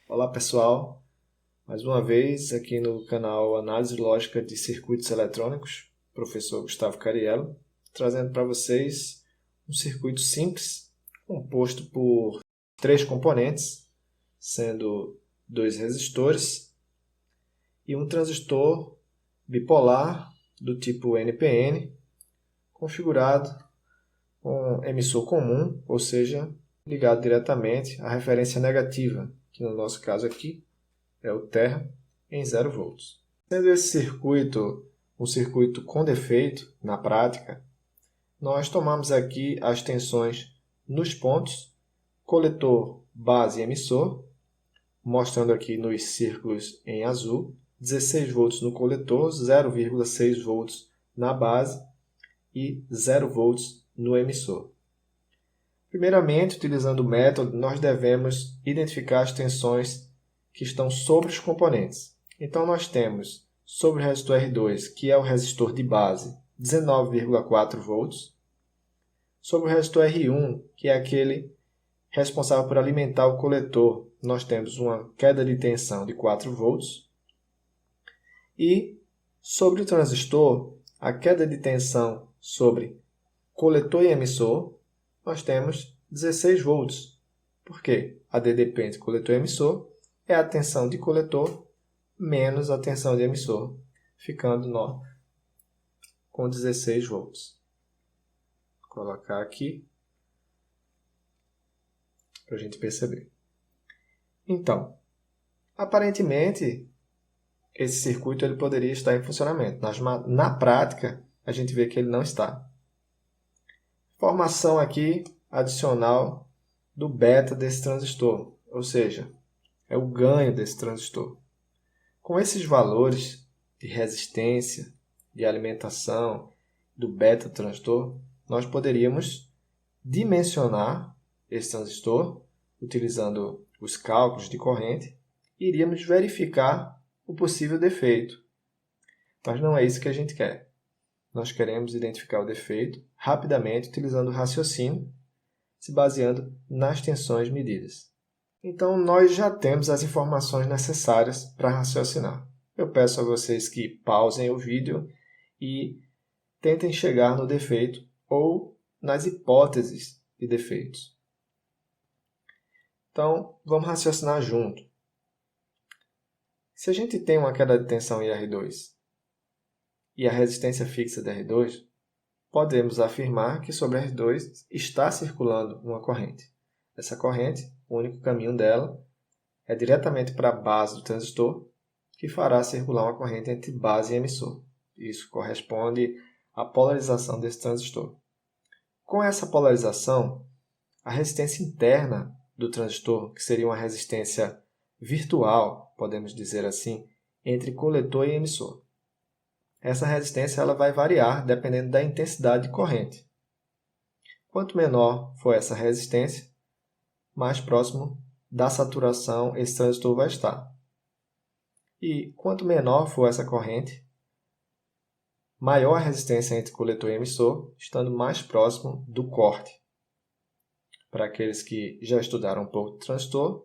Olá pessoal, mais uma vez aqui no canal Análise Lógica de Circuitos Eletrônicos, professor Gustavo Cariello, trazendo para vocês um circuito simples, composto por 3 componentes, sendo 2 resistores e um transistor bipolar do tipo NPN, configurado com emissor comum, ou seja, ligado diretamente à referência negativa, que no nosso caso aqui é o terra, em 0 volts. Sendo esse circuito um circuito com defeito, na prática, nós tomamos aqui as tensões nos pontos, coletor, base e emissor, mostrando aqui nos círculos em azul, 16 volts no coletor, 0,6 volts na base e 0 volts no emissor. Primeiramente, utilizando o método, nós devemos identificar as tensões que estão sobre os componentes. Então, nós temos sobre o resistor R2, que é o resistor de base, 19,4 volts. Sobre o resistor R1, que é aquele responsável por alimentar o coletor, nós temos uma queda de tensão de 4 volts. E sobre o transistor, a queda de tensão sobre coletor e emissor, nós temos 16 volts. Por quê? A DDP entre coletor e emissor é a tensão de coletor menos a tensão de emissor, ficando com 16 volts. Vou colocar aqui para a gente perceber. Então, aparentemente, esse circuito ele poderia estar em funcionamento. Na prática, a gente vê que ele não está. Informação aqui adicional do beta desse transistor, ou seja, é o ganho desse transistor. Com esses valores de resistência, de alimentação do beta transistor, nós poderíamos dimensionar esse transistor utilizando os cálculos de corrente e iríamos verificar o possível defeito. Mas não é isso que a gente quer. Nós queremos identificar o defeito rapidamente utilizando o raciocínio, se baseando nas tensões medidas. Então, nós já temos as informações necessárias para raciocinar. Eu peço a vocês que pausem o vídeo e tentem chegar no defeito ou nas hipóteses de defeitos. Então, vamos raciocinar junto. Se a gente tem uma queda de tensão em R2 e a resistência fixa de R2, podemos afirmar que sobre R2 está circulando uma corrente. Essa corrente, o único caminho dela é diretamente para a base do transistor, que fará circular uma corrente entre base e emissor. Isso corresponde à polarização desse transistor. Com essa polarização, a resistência interna do transistor, que seria uma resistência virtual, podemos dizer assim, entre coletor e emissor. Essa resistência ela vai variar dependendo da intensidade de corrente. Quanto menor for essa resistência, mais próximo da saturação esse transistor vai estar. E quanto menor for essa corrente, maior a resistência entre coletor e emissor, estando mais próximo do corte. Para aqueles que já estudaram um pouco de transistor,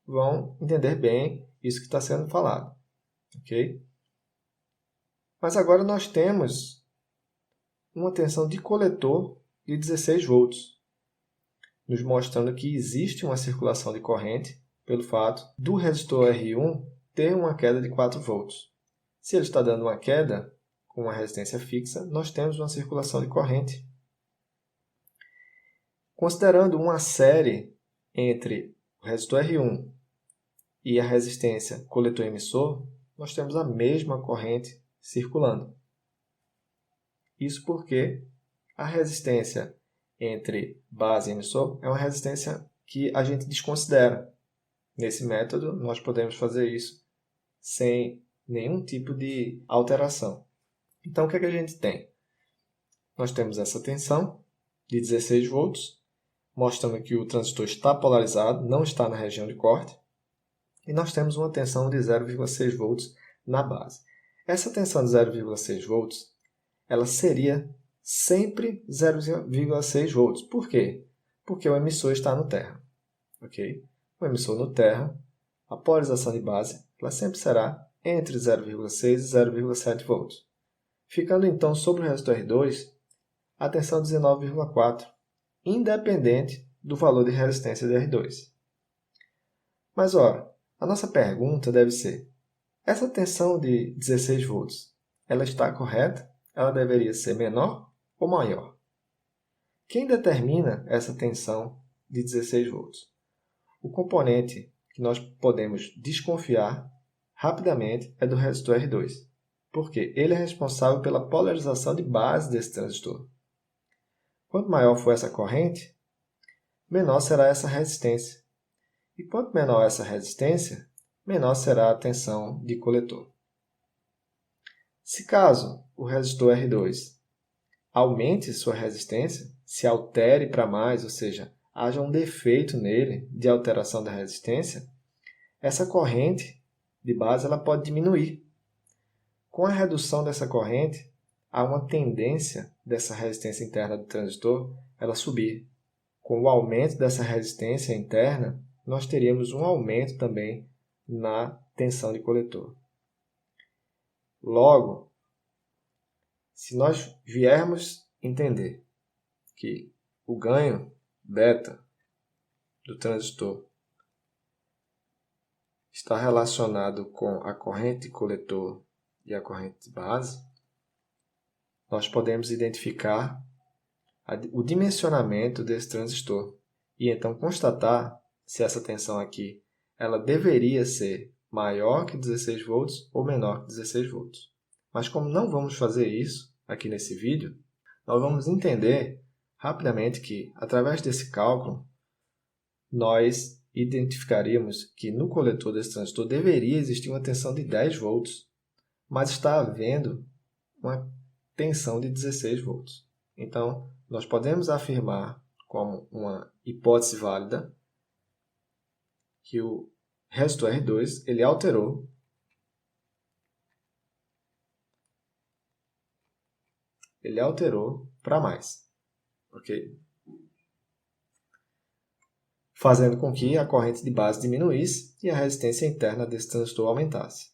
vão entender bem isso que está sendo falado. Ok? Mas agora nós temos uma tensão de coletor de 16 volts, nos mostrando que existe uma circulação de corrente pelo fato do resistor R1 ter uma queda de 4 volts. Se ele está dando uma queda com uma resistência fixa, nós temos uma circulação de corrente. Considerando uma série entre o resistor R1 e a resistência coletor-emissor, nós temos a mesma corrente circulando. Isso porque a resistência entre base e emissor é uma resistência que a gente desconsidera. Nesse método, nós podemos fazer isso sem nenhum tipo de alteração. Então, o que é que a gente tem? Nós temos essa tensão de 16 volts, mostrando que o transistor está polarizado, não está na região de corte, e nós temos uma tensão de 0,6 volts na base. Essa tensão de 0,6 volts, ela seria sempre 0,6 volts. Por quê? Porque o emissor está no terra. Okay? O emissor no terra, a polarização de base, ela sempre será entre 0,6 e 0,7 volts. Ficando então sobre o resistor R2, a tensão 19,4, independente do valor de resistência de R2. Mas, ora, a nossa pergunta deve ser, essa tensão de 16 volts, ela está correta? Ela deveria ser menor ou maior? Quem determina essa tensão de 16 volts? O componente que nós podemos desconfiar rapidamente é do resistor R2, porque ele é responsável pela polarização de base desse transistor. Quanto maior for essa corrente, menor será essa resistência. E quanto menor essa resistência, menor será a tensão de coletor. Se caso o resistor R2 aumente sua resistência, se altere para mais, ou seja, haja um defeito nele de alteração da resistência, essa corrente de base ela pode diminuir. Com a redução dessa corrente, há uma tendência dessa resistência interna do transistor ela subir. Com o aumento dessa resistência interna, nós teríamos um aumento também na tensão de coletor. Logo, se nós viermos entender que o ganho beta do transistor está relacionado com a corrente de coletor e a corrente de base, nós podemos identificar o dimensionamento desse transistor e então constatar se essa tensão aqui ela deveria ser maior que 16 volts ou menor que 16 volts. Mas como não vamos fazer isso aqui nesse vídeo, nós vamos entender rapidamente que, através desse cálculo, nós identificaríamos que no coletor desse transistor deveria existir uma tensão de 10 volts, mas está havendo uma tensão de 16 volts. Então, nós podemos afirmar como uma hipótese válida que o resistor R2 ele alterou para mais, ok? Fazendo com que a corrente de base diminuísse e a resistência interna desse transistor aumentasse.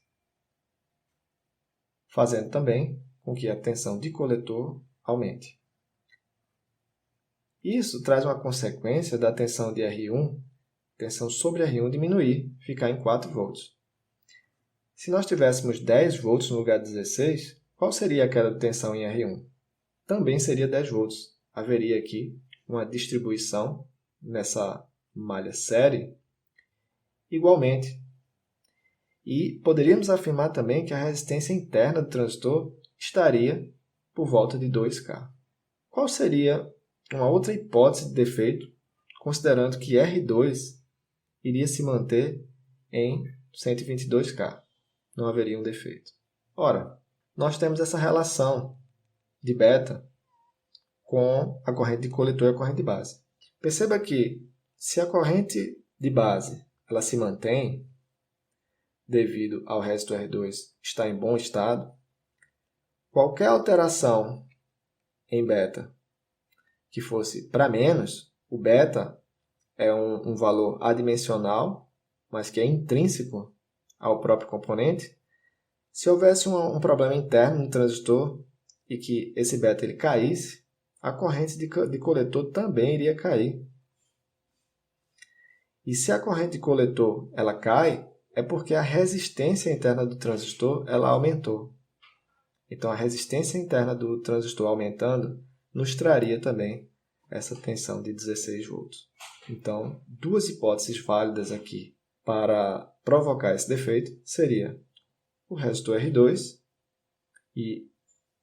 Fazendo também com que a tensão de coletor aumente. Isso traz uma consequência da tensão de R1, tensão sobre R1 diminuir, ficar em 4 volts. Se nós tivéssemos 10 volts no lugar de 16, qual seria a queda de tensão em R1? Também seria 10 volts. Haveria aqui uma distribuição nessa malha série igualmente. E poderíamos afirmar também que a resistência interna do transistor estaria por volta de 2K. Qual seria uma outra hipótese de defeito, considerando que R2 iria se manter em 122K? Não haveria um defeito. Ora, nós temos essa relação de beta com a corrente de coletor e a corrente de base. Perceba que, se a corrente de base ela se mantém, devido ao resistor R2 estar em bom estado, qualquer alteração em beta que fosse para menos, o beta é um valor adimensional, mas que é intrínseco ao próprio componente. Se houvesse um problema interno no transistor e que esse beta ele caísse, a corrente de coletor também iria cair. E se a corrente de coletor ela cai, é porque a resistência interna do transistor ela aumentou. Então, a resistência interna do transistor aumentando nos traria também essa tensão de 16 volts. Então, duas hipóteses válidas aqui para provocar esse defeito seria o resistor R2 e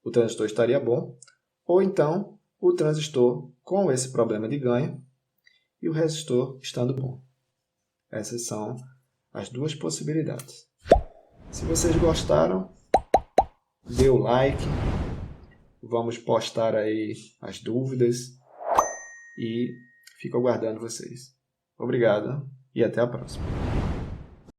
o transistor estaria bom, ou então o transistor com esse problema de ganho e o resistor estando bom. Essas são as duas possibilidades. Se vocês gostaram, dê o like, vamos postar aí as dúvidas e fico aguardando vocês. Obrigado e até a próxima.